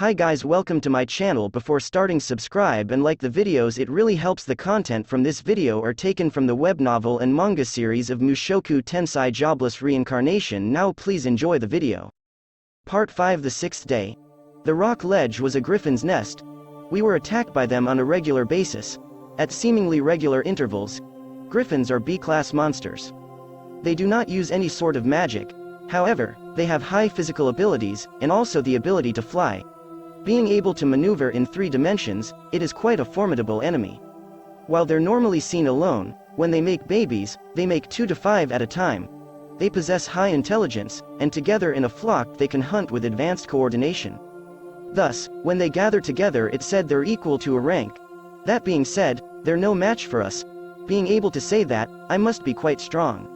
Hi guys, welcome to my channel. Before starting, subscribe and like the videos, it really helps. The content from this video are taken from the web novel and manga series of Mushoku Tensei Jobless Reincarnation. Now please enjoy the video. Part 5, the sixth day. The rock ledge was a griffin's nest. We were attacked by them on a regular basis. At seemingly regular intervals. Griffins are B-class monsters. They do not use any sort of magic. However, they have high physical abilities, and also the ability to fly. Being able to maneuver in 3 dimensions, it is quite a formidable enemy. While they're normally seen alone, when they make babies, they make 2 to 5 at a time. They possess high intelligence, and together in a flock they can hunt with advanced coordination. Thus, when they gather together, it's said they're equal to a rank. That being said, they're no match for us. Being able to say that, I must be quite strong.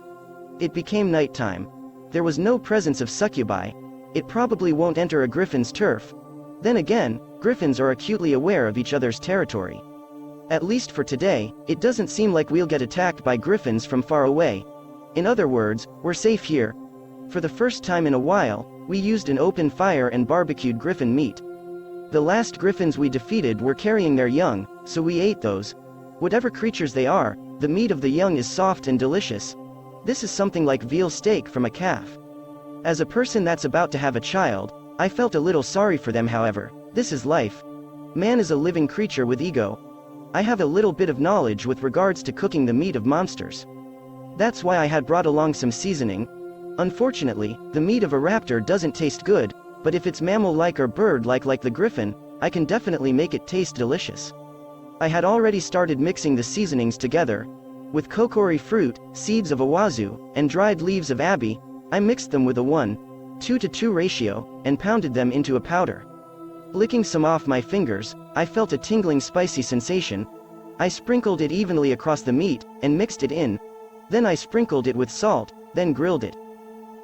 It became nighttime. There was no presence of succubi. It probably won't enter a griffin's turf. Then again, griffins are acutely aware of each other's territory. At least for today, it doesn't seem like we'll get attacked by griffins from far away. In other words, we're safe here. For the first time in a while, we used an open fire and barbecued griffin meat. The last griffins we defeated were carrying their young, so we ate those. Whatever creatures they are, the meat of the young is soft and delicious. This is something like veal steak from a calf. As a person that's about to have a child, I felt a little sorry for them. However, this is life. Man is a living creature with ego. I have a little bit of knowledge with regards to cooking the meat of monsters. That's why I had brought along some seasoning. Unfortunately, the meat of a raptor doesn't taste good, but if it's mammal-like or bird-like like the griffin, I can definitely make it taste delicious. I had already started mixing the seasonings together. With kokori fruit, seeds of awazu, and dried leaves of abi, I mixed them with a 1:2 ratio, and pounded them into a powder. Licking some off my fingers, I felt a tingling spicy sensation. I sprinkled it evenly across the meat, and mixed it in. Then I sprinkled it with salt, then grilled it.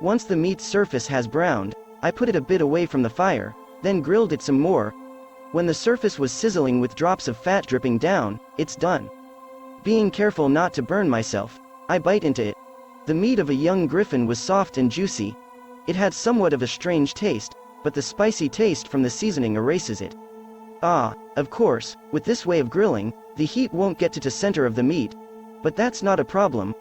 Once the meat's surface has browned, I put it a bit away from the fire, then grilled it some more. When the surface was sizzling with drops of fat dripping down, it's done. Being careful not to burn myself, I bite into it. The meat of a young griffin was soft and juicy. It had somewhat of a strange taste, but the spicy taste from the seasoning erases it. Of course, with this way of grilling, the heat won't get to the center of the meat. But that's not a problem.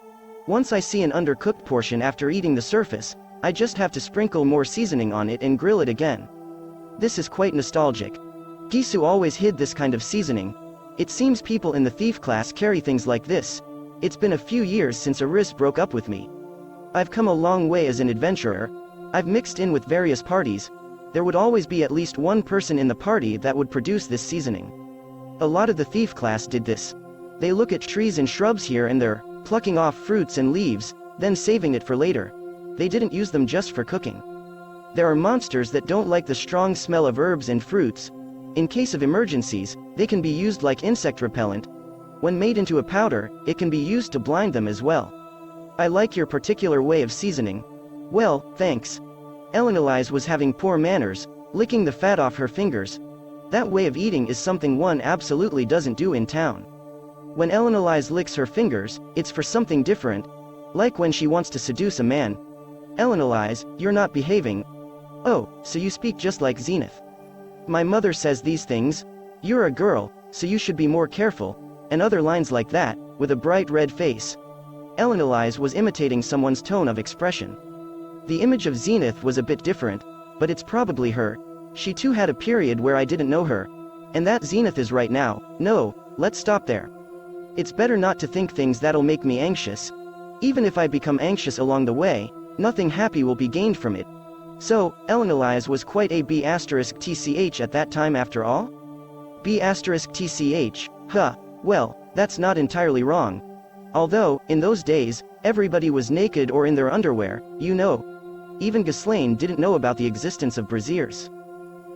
Once I see an undercooked portion after eating the surface, I just have to sprinkle more seasoning on it and grill it again. This is quite nostalgic. Gisu always hid this kind of seasoning. It seems people in the thief class carry things like this. It's been a few years since Eris broke up with me. I've come a long way as an adventurer. I've mixed in with various parties. There would always be at least one person in the party that would produce this seasoning. A lot of the thief class did this. They look at trees and shrubs here and there, plucking off fruits and leaves, then saving it for later. They didn't use them just for cooking. There are monsters that don't like the strong smell of herbs and fruits. In case of emergencies, they can be used like insect repellent. When made into a powder, it can be used to blind them as well. I like your particular way of seasoning. Well, thanks. Elinalise was having poor manners, licking the fat off her fingers. That way of eating is something one absolutely doesn't do in town. When Elinalise licks her fingers, it's for something different. Like when she wants to seduce a man. Elinalise, you're not behaving. Oh, so you speak just like Zenith. My mother says these things. You're a girl, so you should be more careful, and other lines like that, with a bright red face. Elinalise was imitating someone's tone of expression. The image of Zenith was a bit different, but it's probably her. She too had a period where I didn't know her. And that Zenith is right now. No, let's stop there. It's better not to think things that'll make me anxious. Even if I become anxious along the way, nothing happy will be gained from it. So, Elinalise was quite a B*TCH at that time after all? B*TCH, well, that's not entirely wrong. Although, in those days, everybody was naked or in their underwear, you know. Even Ghislaine didn't know about the existence of brasiers.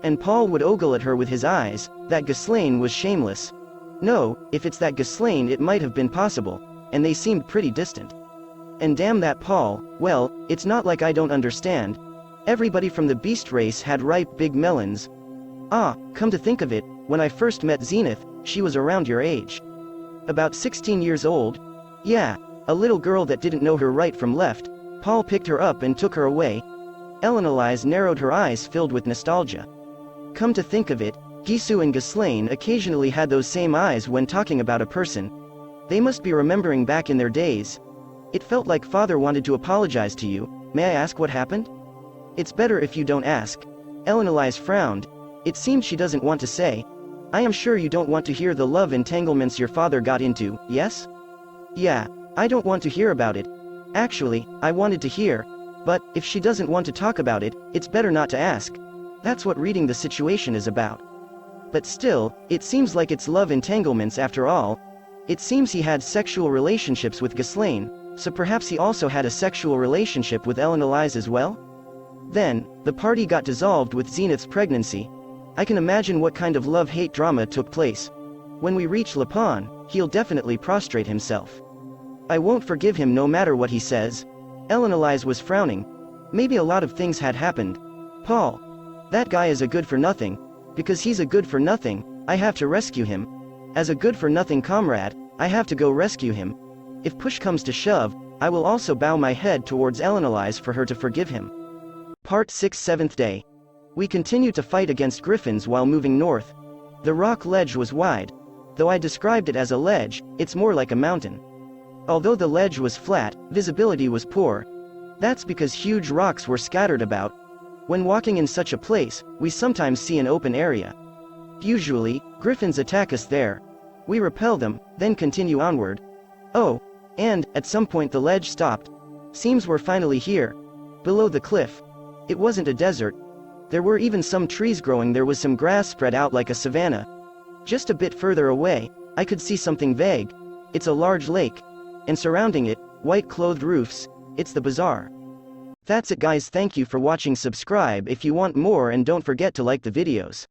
And Paul would ogle at her with his eyes. That Ghislaine was shameless. No, if it's that Ghislaine it might have been possible, and they seemed pretty distant. And damn that Paul, well, it's not like I don't understand. Everybody from the beast race had ripe big melons. Come to think of it, when I first met Zenith, she was around your age. About 16 years old? Yeah, a little girl that didn't know her right from left. Paul picked her up and took her away. Elinalise narrowed her eyes filled with nostalgia. Come to think of it, Gisu and Ghislaine occasionally had those same eyes when talking about a person. They must be remembering back in their days. It felt like father wanted to apologize to you. May I ask what happened? It's better if you don't ask. Elinalise frowned. It seemed she doesn't want to say. I am sure you don't want to hear the love entanglements your father got into, yes? Yeah, I don't want to hear about it. Actually, I wanted to hear. But, if she doesn't want to talk about it, it's better not to ask. That's what reading the situation is about. But still, it seems like it's love entanglements after all. It seems he had sexual relationships with Ghislaine, so perhaps he also had a sexual relationship with Elinalise as well? Then, the party got dissolved with Zenith's pregnancy. I can imagine what kind of love-hate drama took place. When we reach Lapon, he'll definitely prostrate himself. I won't forgive him no matter what he says. Elinalise was frowning. Maybe a lot of things had happened. Paul. That guy is a good-for-nothing. Because he's a good-for-nothing, I have to rescue him. As a good-for-nothing comrade, I have to go rescue him. If push comes to shove, I will also bow my head towards Elinalise for her to forgive him. Part 6 7th Day. We continued to fight against griffins while moving north. The rock ledge was wide. Though I described it as a ledge, it's more like a mountain. Although the ledge was flat, visibility was poor. That's because huge rocks were scattered about. When walking in such a place, we sometimes see an open area. Usually, griffins attack us there. We repel them, then continue onward. Oh, and, at some point the ledge stopped. Seems we're finally here. Below the cliff. It wasn't a desert. There were even some trees growing, there was some grass spread out like a savanna. Just a bit further away, I could see something vague. It's a large lake. And surrounding it, white-clothed roofs, it's the bazaar. That's it guys, thank you for watching, subscribe if you want more and don't forget to like the videos.